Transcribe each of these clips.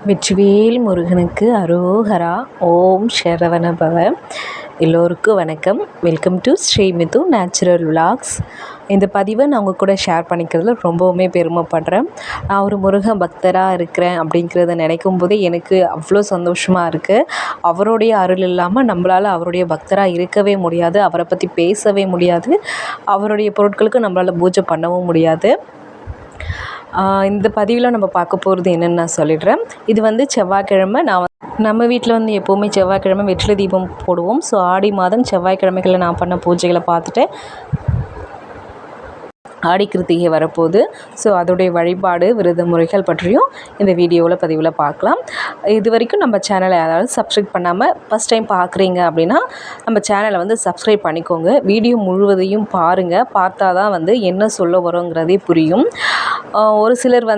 வெற்றிவேல் முருகனுக்கு அரோகரா. ஓம் சரவணபவ. எல்லோருக்கும் வணக்கம். Welcome to Srimithu natural vlogs. இந்த பதிவை நான் உங்கள் கூட ஷேர் பண்ணிக்கிறதுல ரொம்பவுமே பெருமைப்படுறேன். நான் ஒரு முருகன் பக்தராக இருக்கிறேன் அப்படிங்கிறத நினைக்கும் போதே எனக்கு அவ்வளோ சந்தோஷமாக இருக்குது. அவருடைய அருள் இல்லாமல் நம்மளால் அவருடைய பக்தராக இருக்கவே முடியாது, அவரை பற்றி பேசவே முடியாது, அவருடைய பொருட்களுக்கு நம்மளால் பூஜை பண்ணவும் முடியாது. இந்த பதிவில் நம்ம பார்க்க போகிறது என்னென்னு நான் சொல்லிடுறேன். இது செவ்வாய்க்கிழமை. நம்ம வீட்டில் எப்போவுமே செவ்வாய்க்கிழமை வெற்றிலை தீபம் போடுவோம். ஸோ ஆடி மாதம் செவ்வாய்க்கிழமைகளில் நான் பண்ண பூஜைகளை பார்த்துட்டு ஆடி கிருத்திகை வரப்போகுது. ஸோ அதோடைய வழிபாடு விரத முறைகள் பற்றியும் இந்த பதிவில் பார்க்கலாம். இது வரைக்கும் நம்ம சேனலை யாராவது சப்ஸ்கிரைப் பண்ணாமல் ஃபஸ்ட் டைம் பார்க்குறீங்க அப்படின்னா நம்ம சேனலை சப்ஸ்கிரைப் பண்ணிக்கோங்க. வீடியோ முழுவதையும் பாருங்கள். பார்த்தா தான் என்ன சொல்ல வரோங்கிறதே புரியும். ஒரு சிலர்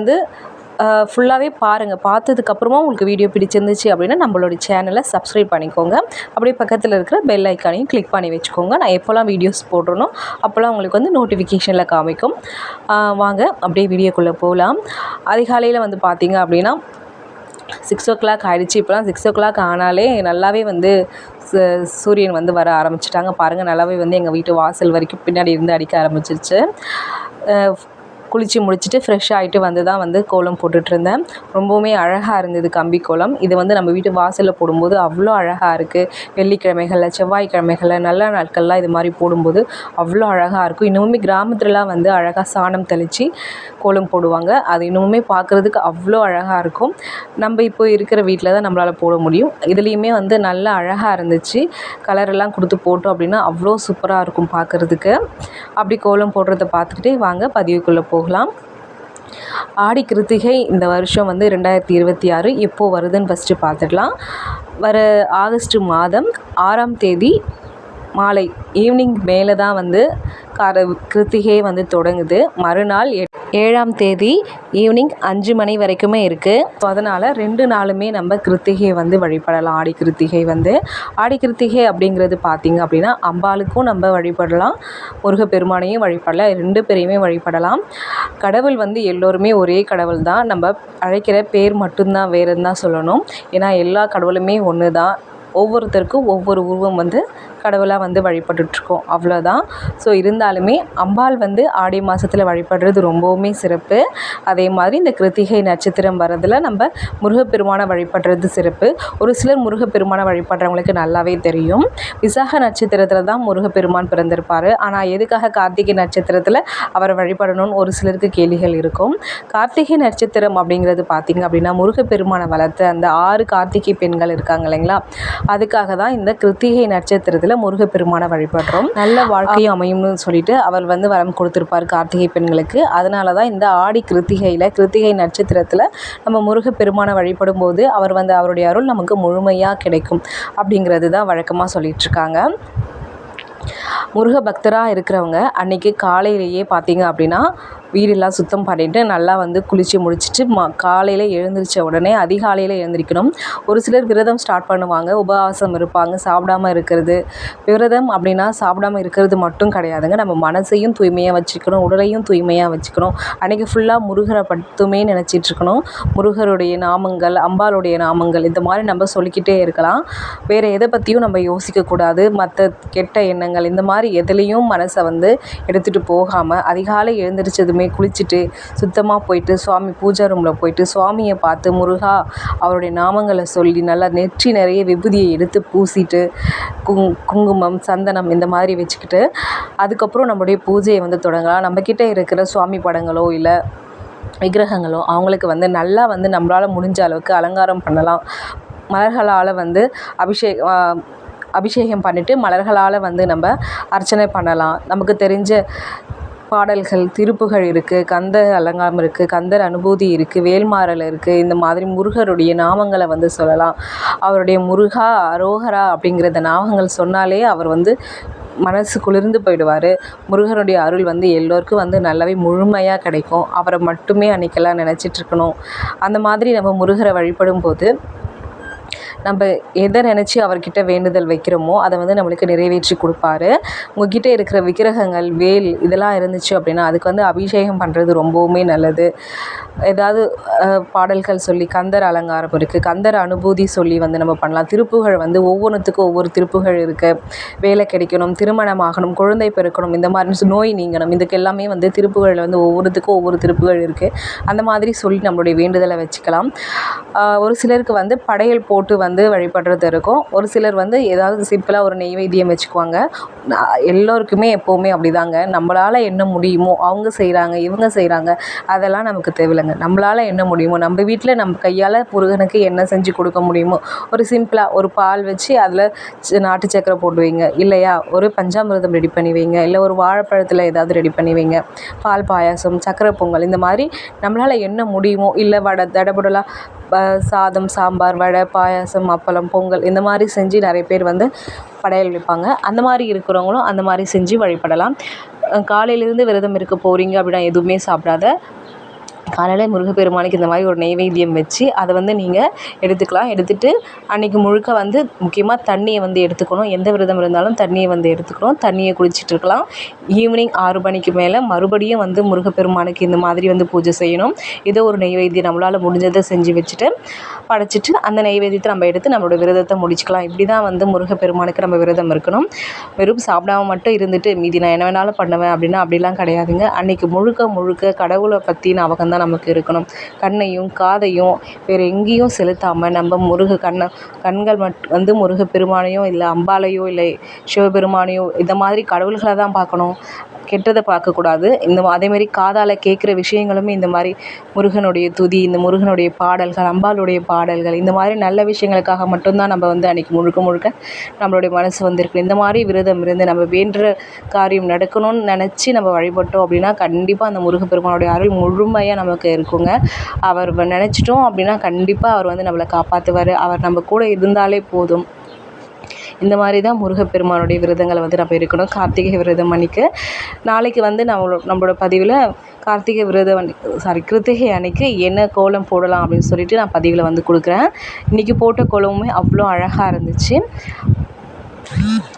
ஃபுல்லாகவே பாருங்கள். பார்த்ததுக்கப்புறமா உங்களுக்கு வீடியோ பிடிச்சிருந்துச்சு அப்படின்னா நம்மளுடைய சேனலை சப்ஸ்கிரைப் பண்ணிக்கோங்க. அப்படியே பக்கத்தில் இருக்கிற பெல் ஐக்கானையும் கிளிக் பண்ணி வச்சுக்கோங்க. நான் எப்போல்லாம் வீடியோஸ் போடுறனோ அப்போல்லாம் உங்களுக்கு நோட்டிஃபிகேஷனில் காமிக்கும். வாங்க அப்படியே வீடியோக்குள்ளே போகலாம். அதிகாலையில் பார்த்தீங்க அப்படின்னா 6 o'clock ஆகிடுச்சு. இப்போலாம் 6 o'clock ஆனாலே நல்லாவே சூரியன் வர ஆரம்பிச்சிட்டாங்க. பாருங்கள், நல்லாவே எங்கள் வீட்டு வாசல் வரைக்கும் பின்னாடி இருந்து அடிக்க ஆரம்பிச்சிருச்சு. குளித்து முடிச்சுட்டு ஃப்ரெஷ் ஆகிட்டு தான் கோலம் போட்டுட்ருந்தேன். ரொம்பவுமே அழகாக இருந்தது கம்பி கோலம். இது நம்ம வீட்டு வாசலில் போடும்போது அவ்வளோ அழகாக இருக்குது. வெள்ளிக்கிழமைகளில், செவ்வாய்க்கிழமைகளில், நல்ல நாட்கள்லாம் இது மாதிரி போடும்போது அவ்வளோ அழகாக இருக்கும். இன்னுமே கிராமத்துலலாம் அழகாக சாணம் தெளித்து கோலம் போடுவாங்க. அது இன்னுமே பார்க்குறதுக்கு அவ்வளோ அழகாக இருக்கும். நம்ம இப்போ இருக்கிற வீட்டில் தான் நம்மளால் போட முடியும். இதுலேயுமே நல்லா அழகாக இருந்துச்சு. கலரெல்லாம் கொடுத்து போட்டோம் அப்படின்னா அவ்வளோ சூப்பராக இருக்கும் பார்க்குறதுக்கு. அப்படி கோலம் போடுறத பார்த்துக்கிட்டே வாங்க பதிவுக்குள்ளே போகலாம். ஆடி கிருத்திகை இந்த வருஷம் 2026 எப்போது வருதுன்னு ஃபஸ்ட்டு பார்த்துடலாம். வர ஆகஸ்ட் மாதம் 6ஆம் தேதி மாலை ஈவினிங் மேலே தான் கிருத்திகை தொடங்குது. மறுநாள் 7ஆம் தேதி ஈவினிங் 5 மணி வரைக்குமே இருக்குது. ஸோ அதனால் 2 நாளுமே நம்ம கிருத்திகை வழிபடலாம். ஆடி கிருத்திகை ஆடி கிருத்திகை அப்படிங்கிறது பார்த்திங்க அப்படின்னா அம்பாளுக்கும் நம்ம வழிபடலாம், முருகப்பெருமானையும் வழிபடலாம், 2 பேரையுமே வழிபடலாம். கடவுள் எல்லோருமே ஒரே கடவுள் தான். நம்ம அழைக்கிற பேர் மட்டும்தான் வேறுன்னு தான் சொல்லணும். ஏன்னா எல்லா கடவுளுமே ஒன்று தான். ஒவ்வொருத்தருக்கும் ஒவ்வொரு உருவம் கடவுளாக வழிபட்டுட்ருக்கோம், அவ்வளோதான். ஸோ இருந்தாலுமே அம்பாள் ஆடி மாதத்தில் வழிபடுறது ரொம்பவுமே சிறப்பு. அதே மாதிரி இந்த கிருத்திகை நட்சத்திரம் வரதில் நம்ம முருகப்பெருமானை வழிபடுறது சிறப்பு. ஒரு சிலர் முருகப்பெருமானை வழிபடுறவங்களுக்கு நல்லாவே தெரியும். விசாக நட்சத்திரத்தில் தான் முருகப்பெருமான் பிறந்திருப்பார். ஆனால் எதுக்காக கார்த்திகை நட்சத்திரத்தில் அவரை வழிபடணும்னு ஒரு சிலருக்கு கேள்விகள் இருக்கும். கார்த்திகை நட்சத்திரம் அப்படிங்கிறது பார்த்திங்க அப்படின்னா முருகப்பெருமானை வளர்த்த அந்த 6 கார்த்திகை பெண்கள் இருக்காங்க இல்லைங்களா, அதுக்காக தான் இந்த கிருத்திகை நட்சத்திரத்தில் முருகப்பெருமானை வழிபடுறோம். நல்ல வாழ்க்கையும் அமையும்னு சொல்லிட்டு அவர் வரம் கொடுத்துருப்பார் கார்த்திகை பெண்களுக்கு. அதனால தான் இந்த ஆடி கிருத்திகை நட்சத்திரத்தில் நம்ம முருகப்பெருமானை வழிபடும் போது அவர் அவருடைய அருள் நமக்கு முழுமையாக கிடைக்கும் அப்படிங்கிறது தான் வழக்கமாக சொல்லிகிட்ருக்காங்க. முருக பக்தராக இருக்கிறவங்க அன்றைக்கி காலையிலேயே பார்த்திங்க அப்படின்னா வீடெல்லாம் சுத்தம் பண்ணிவிட்டு நல்லா குளித்து முடிச்சுட்டு காலையில் எழுந்திரிச்ச உடனே அதிகாலையில் எழுந்திரிக்கணும். ஒரு சிலர் விரதம் ஸ்டார்ட் பண்ணுவாங்க, உபவாசம் இருப்பாங்க, சாப்பிடாமல் இருக்கிறது. விரதம் அப்படின்னா சாப்பிடாமல் இருக்கிறது மட்டும் கிடையாதுங்க. நம்ம மனசையும் தூய்மையாக வச்சுக்கணும், உடலையும் தூய்மையாக வச்சுக்கணும். அன்றைக்கி ஃபுல்லாக முருகரை பட்டுமே நினச்சிட்ருக்கணும். முருகருடைய நாமங்கள், அம்பாளுடைய நாமங்கள் இந்த மாதிரி நம்ம சொல்லிக்கிட்டே இருக்கலாம். வேறு எதை பற்றியும் நம்ம யோசிக்கக்கூடாது. மற்ற கெட்ட எண்ணங்கள் இந்த மாதிரி எதுலேயும் மனசை எடுத்துகிட்டு போகாமல் அதிகாலை எழுந்திரிச்சதுமே குளிச்சுட்டு சுத்தமாக போயிட்டு சுவாமி பூஜை ரூமில் போயிட்டு சுவாமியை பார்த்து முருகா அவருடைய நாமங்களை சொல்லி நல்லா நெற்றி நிறைய விபூதியை எடுத்து பூசிட்டு குங்குமம், சந்தனம் இந்த மாதிரி வச்சுக்கிட்டு அதுக்கப்புறம் நம்மளுடைய பூஜையை தொடங்கலாம். நம்மக்கிட்ட இருக்கிற சுவாமி படங்களோ இல்லை விக்கிரகங்களோ அவங்களுக்கு நல்லா நம்மளால் முடிஞ்ச அளவுக்கு அலங்காரம் பண்ணலாம். மலர்களால் அபிஷேகம் பண்ணிவிட்டு மலர்களால் நம்ம அர்ச்சனை பண்ணலாம். நமக்கு தெரிஞ்ச பாடல்கள், திருப்புகள் இருக்குது, கந்த அலங்காரம் இருக்குது, கந்தர் அனுபூதி இருக்குது, வேல்மாறல் இருக்குது. இந்த மாதிரி முருகருடைய நாமங்களை சொல்லலாம். அவருடைய முருகா அரோகரா அப்படிங்கிறத நாமங்கள் சொன்னாலே அவர் மனசு குளிர்ந்து போயிடுவார். முருகனுடைய அருள் எல்லோருக்கும் நல்லாவே முழுமையாக கிடைக்கும். அவரை மட்டுமே அன்றைக்கெல்லாம் நினச்சிட்ருக்கணும். அந்த மாதிரி நம்ம முருகரை வழிபடும் போது நம்ம எதை நினச்சி அவர்கிட்ட வேண்டுதல் வைக்கிறோமோ அதை வந்து நம்மளுக்கு நிறைவேற்றி கொடுப்பாரு. உங்ககிட்ட இருக்கிற விக்கிரகங்கள், வேல் இதெல்லாம் இருந்துச்சு அப்படின்னா அதுக்கு வந்து அபிஷேகம் பண்ணுறது ரொம்பவுமே நல்லது. ஏதாவது பாடல்கள் சொல்லி கந்தர் அலங்காரம் இருக்குது, கந்தர் அனுபூதி சொல்லி வந்து நம்ம பண்ணலாம். திருப்புகழ் வந்து ஒவ்வொன்றுத்துக்கும் ஒவ்வொரு திருப்புகழ் இருக்குது. வேலை கிடைக்கணும், திருமணமாகணும், குழந்தை பிறக்கணும், இந்த மாதிரி நோய் நீங்கணும், இதுக்கு எல்லாமே வந்து திருப்புகழில் வந்து ஒவ்வொருத்துக்கும் ஒவ்வொரு திருப்புகழ் இருக்குது. அந்த மாதிரி சொல்லி நம்மளுடைய வேண்டுதலை வச்சுக்கலாம். ஒரு சிலருக்கு வந்து படையல் போட்டு வந்து வழிபடுறது இருக்கும். ஒரு சிலர் வந்து ஏதாவது சிம்பிளாக ஒரு நெய்வேத்தியம் வச்சுக்குவாங்க. எல்லோருக்குமே எப்போவுமே அப்படிதாங்க. நம்மளால் என்ன முடியுமோ, அவங்க செய்கிறாங்க இவங்க செய்கிறாங்க அதெல்லாம் நமக்கு தேவையில்லைங்க. நம்மளால் என்ன முடியுமோ, நம்ம வீட்டில் நம்ம கையால் முருகனுக்கு என்ன செஞ்சு கொடுக்க முடியுமோ, ஒரு சிம்பிளாக ஒரு பால் வச்சு அதில் நாட்டு சக்கரை போட்டு வைங்க, இல்லையா ஒரு பஞ்சாமிர்தம் ரெடி பண்ணி வைங்க, இல்லை ஒரு வாழைப்பழத்தில் ஏதாவது ரெடி பண்ணி வைங்க, பால் பாயாசம், சக்கரை பொங்கல், இந்த மாதிரி நம்மளால் என்ன முடியுமோ, இல்லை வடை தடபுடலாக சாதம், சாம்பார், வடை, பாயாசம், அப்பளம், பொங்கல் இந்த மாதிரி செஞ்சு நிறைய பேர் வந்து படையல் வைப்பாங்க. அந்த மாதிரி இருக்கிறவங்களும் அந்த மாதிரி செஞ்சு வழிபடலாம். காலையிலேருந்து விரதம் இருக்க போகிறீங்க அப்படின்னா எதுவுமே சாப்பிடாத காலையில் முருகப்பெருமானுக்கு இந்த மாதிரி ஒரு நெய்வேத்தியம் வச்சு அதை வந்து நீங்கள் எடுத்துக்கலாம். எடுத்துகிட்டு அன்றைக்கி முழுக்க வந்து முக்கியமாக தண்ணியை வந்து எடுத்துக்கணும். எந்த விரதம் இருந்தாலும் தண்ணியை வந்து எடுத்துக்கணும். தண்ணியை குடிச்சிட்டு இருக்கலாம். ஈவினிங் 6 மணிக்கு மேலே மறுபடியும் வந்து முருகப்பெருமானுக்கு இந்த மாதிரி வந்து பூஜை செய்யணும். ஏதோ ஒரு நெய்வேத்தியம் நம்மளால் முடிஞ்சதை செஞ்சு வச்சுட்டு படைச்சிட்டு அந்த நெய்வேத்தியத்தை நம்ம எடுத்து நம்மளோட விரதத்தை முடிச்சுக்கலாம். இப்படி தான் வந்து முருகப்பெருமானுக்கு நம்ம விரதம் இருக்கணும். வெறும் சாப்பிடாம மட்டும் இருந்துட்டு மீதி நான் என்ன வேணாலும் பண்ணுவேன் அப்படின்னா அப்படிலாம் கிடையாதுங்க. அன்றைக்கி முழுக்க முழுக்க கடவுளை பற்றின அவகம் தான் நமக்கு இருக்கணும். கண்ணையும் காதையும் வேறு எங்கேயும் செலுத்தாமல் நம்ம கண்கள் வந்து முருகப்பெருமானையோ இல்லை அம்பாலையோ இல்லை சிவபெருமானையோ இந்த மாதிரி கடவுள்களை தான் பார்க்கணும். கெட்டதை பார்க்கக்கூடாது. அதேமாதிரி காதால் கேட்குற விஷயங்களுமே இந்த மாதிரி முருகனுடைய துதி, இந்த முருகனுடைய பாடல்கள், அம்பாளுடைய பாடல்கள், இந்த மாதிரி நல்ல விஷயங்களுக்காக மட்டும்தான் நம்ம வந்து அன்றைக்கி முழுக்க முழுக்க நம்மளுடைய மனசு வந்திருக்கு. இந்த மாதிரி விரதம் இருந்து நம்ம வேண்டுற காரியம் நடக்கணும்னு நினச்சி நம்ம வழிபட்டோம் அப்படின்னா கண்டிப்பாக அந்த முருகப்பெருமானுடைய அருள் முழுமையாக நமக்கு இருக்குங்க. அவர் நினச்சிட்டோம் அப்படின்னா கண்டிப்பாக அவர் வந்து நம்மளை காப்பாற்றுவார். அவர் நம்ம கூட இருந்தாலே போதும். இந்த மாதிரி தான் முருகப்பெருமானுடைய விரதங்களை வந்து நம்ம இருக்கணும். கார்த்திகை விரதம் அன்றைக்கி நாளைக்கு வந்து நம்மளோட பதிவில் கிருத்திகை அன்னைக்கு என்ன கோலம் போடலாம் அப்படின்னு சொல்லிட்டு நான் பதிவில் வந்து கொடுக்குறேன். இன்றைக்கி போட்ட கோலமுமே அவ்வளோ அழகாக இருந்துச்சு.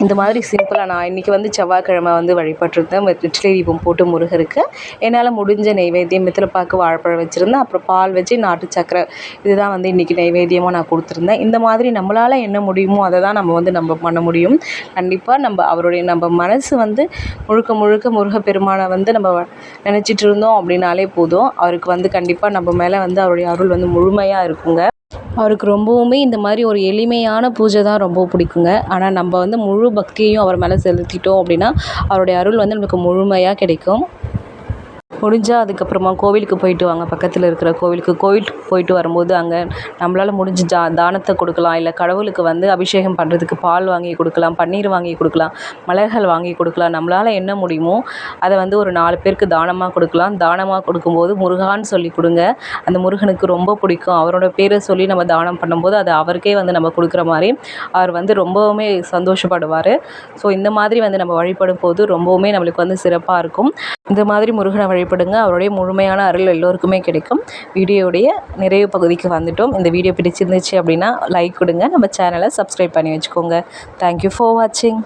இந்த மாதிரி சிம்பிளாக நான் இன்றைக்கி வந்து செவ்வாய்க்கிழமை வந்து வழிபட்டிருந்தேன். வெற்றிலை தீபம் போட்டு முருகருக்கு என்னால் முடிஞ்ச நெய்வேத்தியம் வெற்றிலைப்பாக்கு, வாழைப்பழம் வச்சுருந்தேன். அப்புறம் பால் வச்சு நாட்டு சக்கரை இதுதான் வந்து இன்றைக்கி நெய்வேத்தியமாக நான் கொடுத்துருந்தேன். இந்த மாதிரி நம்மளால் என்ன முடியுமோ அதை தான் நம்ம பண்ண முடியும். கண்டிப்பாக நம்ம மனசு வந்து முழுக்க முழுக்க முருகப்பெருமானை வந்து நம்ம நினச்சிட்டு இருந்தோம் அப்படின்னாலே போதும். அவருக்கு வந்து கண்டிப்பாக நம்ம மேலே வந்து அவருடைய அருள் வந்து முழுமையாக இருக்குங்க. அவருக்கு ரொம்பவுமே இந்த மாதிரி ஒரு எளிமையான பூஜை தான் ரொம்ப பிடிக்குங்க. ஆனால் நம்ம வந்து முழு பக்தியையும் அவர் மேலே செலுத்திட்டோம் அப்படின்னா அவருடைய அருள் வந்து நமக்கு முழுமையாக கிடைக்கும். முடிஞ்சால் அதுக்கப்புறமா கோவிலுக்கு போயிட்டு வாங்க. பக்கத்தில் இருக்கிற கோவிலுக்கு போயிட்டு வரும்போது அங்கே நம்மளால் முடிஞ்ச தானத்தை கொடுக்கலாம். இல்லை கடவுளுக்கு வந்து அபிஷேகம் பண்ணுறதுக்கு பால் வாங்கி கொடுக்கலாம், பன்னீர் வாங்கி கொடுக்கலாம், மலர்கள் வாங்கி கொடுக்கலாம். நம்மளால் என்ன முடியுமோ அதை வந்து ஒரு 4 பேருக்கு தானமாக கொடுக்கலாம். தானமாக கொடுக்கும்போது முருகான்னு சொல்லி கொடுங்க. அந்த முருகனுக்கு ரொம்ப பிடிக்கும். அவரோட பேரை சொல்லி நம்ம தானம் பண்ணும்போது அது அவருக்கே வந்து நம்ம கொடுக்குற மாதிரி அவர் வந்து ரொம்பவுமே சந்தோஷப்படுவார். ஸோ இந்த மாதிரி வந்து நம்ம வழிபடும் போது ரொம்பவுமே நம்மளுக்கு வந்து சிறப்பாக இருக்கும். இந்த மாதிரி முருகனை வழிபடுங்க. அவருடைய முழுமையான அருள் எல்லோருக்குமே கிடைக்கும். வீடியோடைய நிறைவு பகுதிக்கு வந்துட்டோம். இந்த வீடியோ பிடிச்சிருந்துச்சு அப்படின்னா லைக் கொடுங்க. நம்ம சேனலை சப்ஸ்கிரைப் பண்ணி வச்சுக்கோங்க. தேங்க்யூ ஃபார் வாட்சிங்.